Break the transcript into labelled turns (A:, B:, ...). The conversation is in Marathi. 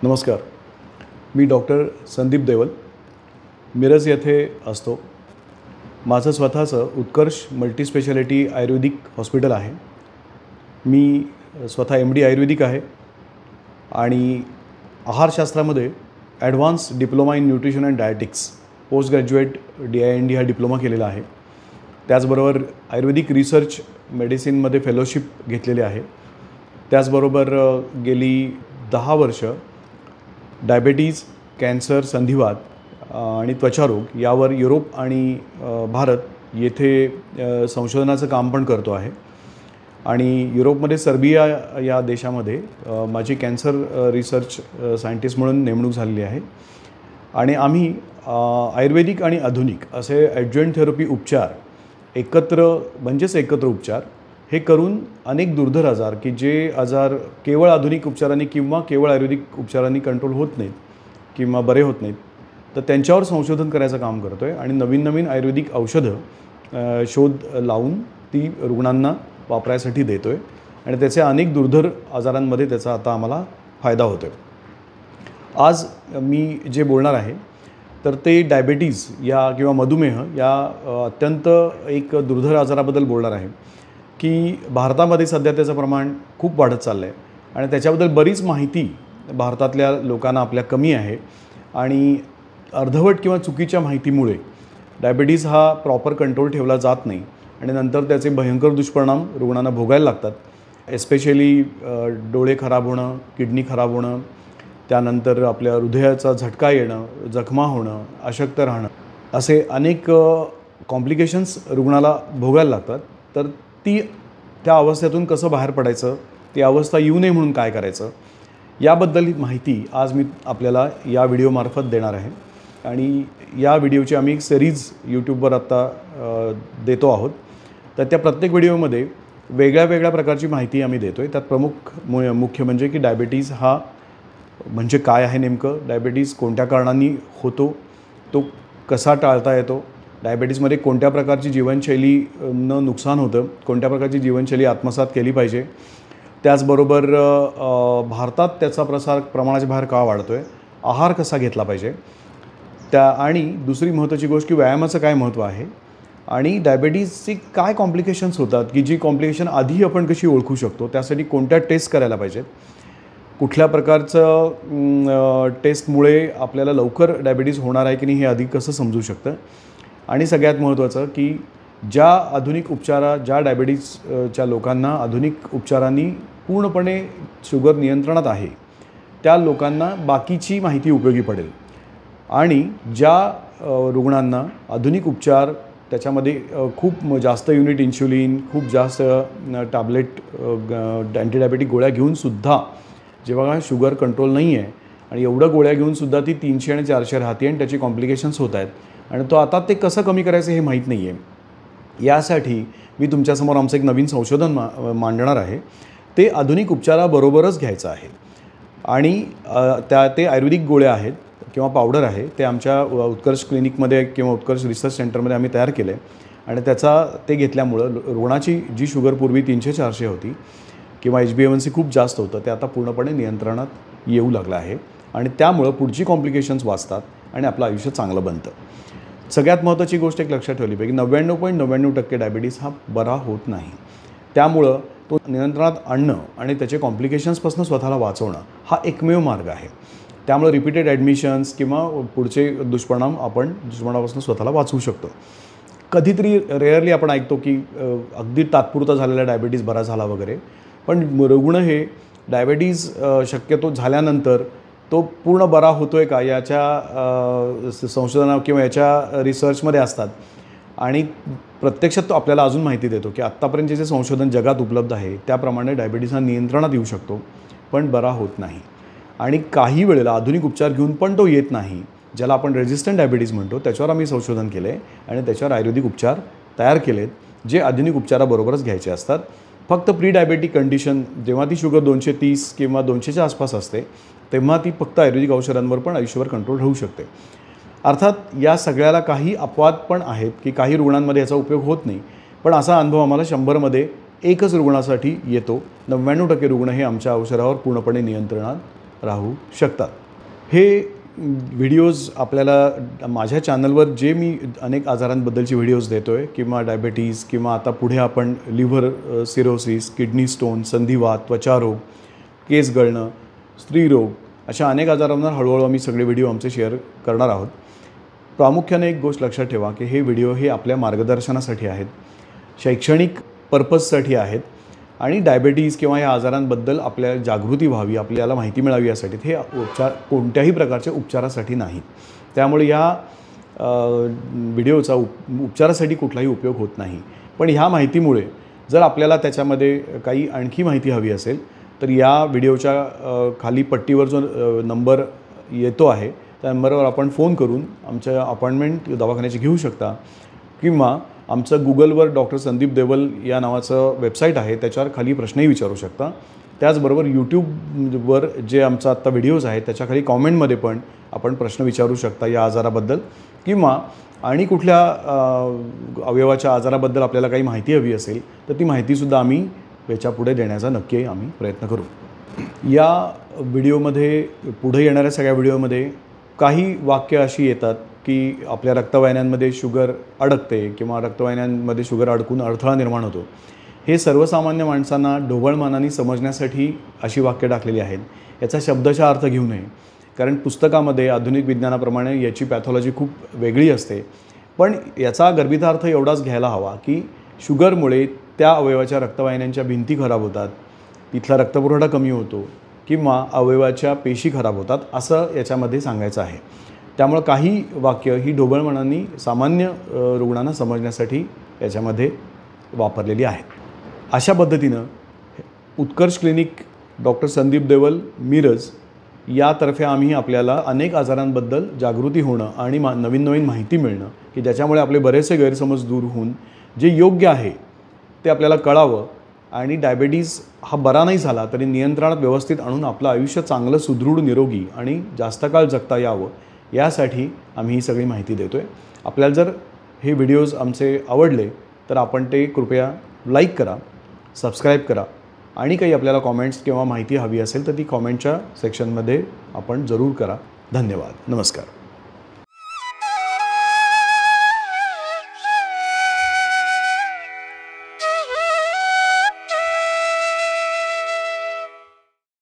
A: नमस्कार. मी डॉक्टर संदीप देवल मिरज येथे असतो. माझं स्वतःचं उत्कर्ष मल्टीस्पेशालिटी आयुर्वेदिक हॉस्पिटल आहे. मी स्वतः MD आयुर्वेदिक आहे आणि आहारशास्त्रामध्ये advance diploma in nutrition and dietetics post graduate DIND हा डिप्लोमा केलेला आहे. त्याचबरोबर आयुर्वेदिक रिसर्च मेडिसिनमध्ये फेलोशिप घेतलेली आहे. त्याचबरोबर गेली 10 वर्ष डायबिटीज, कॅन्सर, संधिवात आणि त्वचारोग यावर युरोप आणि भारत येथे संशोधनाचं काम पण करतो आहे. आणि युरोपमध्ये सर्बिया या देशामध्ये माझी कॅन्सर रिसर्च सायंटिस्ट म्हणून नेमणूक झालेली आहे. आणि आम्ही आयुर्वेदिक आणि आधुनिक असे ॲडज्युएंट थेरपी उपचार एकत्र उपचार हे करून अनेक दुर्धर आजार की जे आजार केवळ आधुनिक उपचारांनी किंवा केवळ आयुर्वेदिक उपचारांनी कंट्रोल होत नाहीत किंवा बरे होत नाहीत, तर त्यांच्यावर संशोधन करायचं काम करतो आहे. आणि नवीन नवीन आयुर्वेदिक औषधं शोध लावून ती रुग्णांना वापरायसाठी देतो आहे आणि त्याचे अनेक दुर्धर आजारांमध्ये त्याचा आता आम्हाला फायदा होतो आहे. आज मी जे बोलणार आहे तर ते डायबिटीज या किंवा मधुमेह या अत्यंत एक दुर्धर आजाराबद्दल बोलणार आहे की भारतामध्ये सध्या त्याचं प्रमाण खूप वाढत चाललं आहे आणि त्याच्याबद्दल बरीच माहिती भारतातल्या लोकांना आपल्या कमी आहे. आणि अर्धवट किंवा चुकीच्या माहितीमुळे डायबिटीज हा प्रॉपर कंट्रोल ठेवला जात नाही आणि नंतर त्याचे भयंकर दुष्परिणाम रुग्णांना भोगायला लागतात. एस्पेशली डोळे खराब होणं, किडनी खराब होणं, त्यानंतर आपल्या हृदयाचा झटका येणं, जखमा होणं, अशक्त राहणं, असे अनेक कॉम्प्लिकेशन्स रुग्णाला भोगायला लागतात. तर त्या अवस्थेतून कसं बाहेर पडायचं, ती अवस्था येऊ नये म्हणून काय करायचं, याबद्दल माहिती आज मी आपल्याला या व्हिडिओमार्फत देणार आहे. आणि या व्हिडिओची आम्ही एक सिरीज यूट्यूबवर आत्ता देतो आहोत. तर त्या प्रत्येक व्हिडिओमध्ये वेगळ्या प्रकारची माहिती आम्ही देतो आहे. त्यात मुख्य म्हणजे की डायबिटीज हा म्हणजे काय आहे, नेमकं डायबिटीज कोणत्या कारणांनी होतो, तो कसा टाळता येतो, डायबिटीजमध्ये कोणत्या प्रकारची जीवनशैलीनं नुकसान होतं, कोणत्या प्रकारची जीवनशैली आत्मसात केली पाहिजे, त्याचबरोबर भारतात त्याचा प्रमाणाच्या बाहेर का वाढतो आहे, आहार कसा घेतला पाहिजे, आणि दुसरी महत्त्वाची गोष्ट की व्यायामाचं काय महत्त्व आहे आणि डायबिटीजची काय कॉम्प्लिकेशन्स होतात की जी कॉम्प्लिकेशन आधी आपण कशी ओळखू शकतो, त्यासाठी कोणत्या टेस्ट करायला पाहिजेत, कुठल्या प्रकारचं टेस्टमुळे आपल्याला लवकर डायबिटीज होणार आहे की नाही हे आधी कसं समजू शकतं. आणि सगळ्यात महत्त्वाचं की ज्या डायबिटीजच्या लोकांना आधुनिक उपचारांनी पूर्णपणे शुगर नियंत्रणात आहे त्या लोकांना बाकीची माहिती उपयोगी पडेल. आणि ज्या रुग्णांना आधुनिक उपचार त्याच्यामध्ये खूप जास्त युनिट इन्शुलिन, खूप जास्त टॅबलेट, अँटीडायबेटिक गोळ्या घेऊनसुद्धा जेव्हा शुगर कंट्रोल नाही आहे आणि एवढं गोळ्या घेऊनसुद्धा ती 300 आणि 400 राहते आणि त्याची कॉम्प्लिकेशन्स होत आहेत आणि तो आता ते कसं कमी करायचं हे माहीत नाही आहे. यासाठी मी तुमच्यासमोर आमचं एक नवीन संशोधन मांडणार आहे. ते आधुनिक उपचाराबरोबरच घ्यायचं आहे. आणि ते आयुर्वेदिक गोळ्या आहेत किंवा पावडर आहे ते आमच्या उत्कर्ष क्लिनिकमध्ये किंवा उत्कर्ष रिसर्च सेंटरमध्ये आम्ही तयार केले आणि ते घेतल्यामुळं रुग्णाची जी शुगर पूर्वी 300-400 होती किंवा HbA1c खूप जास्त होतं ते आता पूर्णपणे नियंत्रणात येऊ लागलं आहे. आणि त्यामुळं पुढची कॉम्प्लिकेशन्स वाचतात आणि आपलं आयुष्य चांगलं बनतं. सगळ्यात महत्त्वाची गोष्ट एक लक्षात ठेवली पाहिजे, 99.99% डायबिटीज हा बरा होत नाही. त्यामुळं तो नियंत्रणात आणणं आणि त्याचे कॉम्प्लिकेशन्सपासून स्वतःला वाचवणं हा एकमेव मार्ग आहे. त्यामुळे रिपीटेड ॲडमिशन्स किंवा पुढचे दुष्परिणामापासून स्वतःला वाचवू शकतो. कधीतरी रेअरली आपण ऐकतो की अगदी तात्पुरता झालेला डायबिटीज बरा झाला वगैरे, पण रुग्ण हे डायबिटीज शक्यतो झाल्यानंतर तो पूर्ण बरा होतो आहे का याच्या संशोधना किंवा याच्या रिसर्चमध्ये असतात. आणि प्रत्यक्षात तो आपल्याला अजून माहिती देतो की आत्तापर्यंत जे संशोधन जगात उपलब्ध आहे त्याप्रमाणे डायबिटीज हा नियंत्रणात येऊ शकतो पण बरा होत नाही. आणि काही वेळेला आधुनिक उपचार घेऊन पण तो येत नाही, ज्याला आपण रेझिस्टंट डायबिटीज म्हणतो. त्याच्यावर आम्ही संशोधन केलं आहे आणि त्याच्यावर आयुर्वेदिक उपचार तयार केलेत जे आधुनिक उपचाराबरोबरच घ्यायचे असतात. फक्त प्री डायबेटिक कंडिशन जेव्हा ती शुगर 230 किंवा 200च्या आसपास असते तेव्हा ती फक्त आयुर्वेदिक औषधांवर पण आयुष्यभर कंट्रोल राहू शकते. अर्थात या सगळ्याला काही अपवाद पण आहेत की काही रुग्णांमध्ये याचा उपयोग होत नाही, पण असा अनुभव आम्हाला 100मध्ये एकच रुग्णासाठी येतो. 99% रुग्ण हे आमच्या औषधावर पूर्णपणे नियंत्रणात राहू शकतात. हे व्हिडिओज आपल्याला माझ्या चॅनलवर जे मी अनेक आजारांबद्दलचे व्हिडिओज देतो आहे, किंवा डायबेटीज, किंवा आता पुढे आपण लिव्हर सिरोसिस, किडनी स्टोन, संधिवात, त्वचारोग, केस गळणं, स्त्रीरोग, अशा अनेक आजारांवर हळूहळू आम्ही सगळे व्हिडिओ आमचे शेअर करणार आहोत. प्रामुख्याने एक गोष्ट लक्षात ठेवा की हे व्हिडिओ हे आपल्या मार्गदर्शनासाठी आहेत, शैक्षणिक पर्पजसाठी आहेत, आणि डायबेटीज किंवा या आजारांबद्दल आपल्याला जागृती व्हावी, आपल्याला माहिती मिळावी यासाठी. हे उपचार कोणत्याही प्रकारच्या उपचारासाठी नाहीत. त्यामुळे या व्हिडिओचा उपचारासाठी कुठलाही उपयोग होत नाही. पण ह्या माहितीमुळे जर आपल्याला त्याच्यामध्ये काही आणखी माहिती हवी असेल तर या व्हिडिओच्या खाली पट्टीवर जो नंबर येतो आहे त्या नंबरवर आपण फोन करून आमच्या अपॉइंटमेंट दवाखान्याची घेऊ शकता, किंवा आमचं गुगलवर डॉक्टर संदीप देवल या नावाचं वेबसाईट आहे त्याच्यावर खाली प्रश्नही विचारू शकता. त्याचबरोबर यूट्यूबवर जे आमचा आत्ता व्हिडिओज आहेत त्याच्याखाली कॉमेंटमध्ये पण आपण प्रश्न विचारू शकता या आजाराबद्दल, किंवा आणि कुठल्या अवयवाच्या आजाराबद्दल आपल्याला काही माहिती हवी असेल तर ती माहितीसुद्धा आम्ही याच्यापुढे देण्याचा नक्की आम्ही प्रयत्न करू. या व्हिडिओमध्ये, पुढे येणाऱ्या सगळ्या व्हिडिओमध्ये काही वाक्य अशी येतात की आपल्या रक्तवाहिन्यांमध्ये शुगर अडकते किंवा रक्तवाहिन्यांमध्ये शुगर अडकून अडथळा निर्माण होतो. हे सर्वसामान्य माणसांना ढोबळमानाने समजण्यासाठी अशी वाक्य टाकलेली आहेत. याचा शब्दशः अर्थ घेऊ नये, कारण पुस्तकामध्ये आधुनिक विज्ञानाप्रमाणे याची पॅथॉलॉजी खूप वेगळी असते. पण याचा गर्भितार्थ एवढाच घ्यायला हवा की शुगरमुळे त्या अवयवाच्या रक्तवाहिन्यांच्या भिंती खराब होतात, तिथला रक्तपुरवठा कमी होतो, किंवा अवयवाच्या पेशी खराब होतात, असं याच्यामध्ये सांगायचं आहे. त्यामुळं काही वाक्य ही ढोबळमानांनी सामान्य रुग्णांना समजण्यासाठी याच्यामध्ये वापरलेली आहेत. अशा पद्धतीनं उत्कर्ष क्लिनिक, डॉक्टर संदीप देवल, मिरज यातर्फे आम्ही आपल्याला अनेक आजारांबद्दल जागृती होणं आणि नवीन नवीन माहिती मिळणं की ज्याच्यामुळे आपले बरेचसे गैरसमज दूर होऊन जे योग्य आहे ते आपल्याला कळावं, आणि डायबेटीज हा बरा नाही झाला तरी नियंत्रणात व्यवस्थित आणून आपलं आयुष्य चांगलं, सुदृढ, निरोगी आणि जास्त काळ जगता यावं यासाठी आम्ही ही सगळी माहिती देतो आहे. आपल्याला जर हे व्हिडिओज आमचे आवडले तर आपण ते कृपया लाईक करा, सबस्क्राईब करा, आणि काही आपल्याला कॉमेंट्स किंवा माहिती हवी असेल तर ती कॉमेंटच्या सेक्शनमध्ये आपण जरूर करा. धन्यवाद. नमस्कार.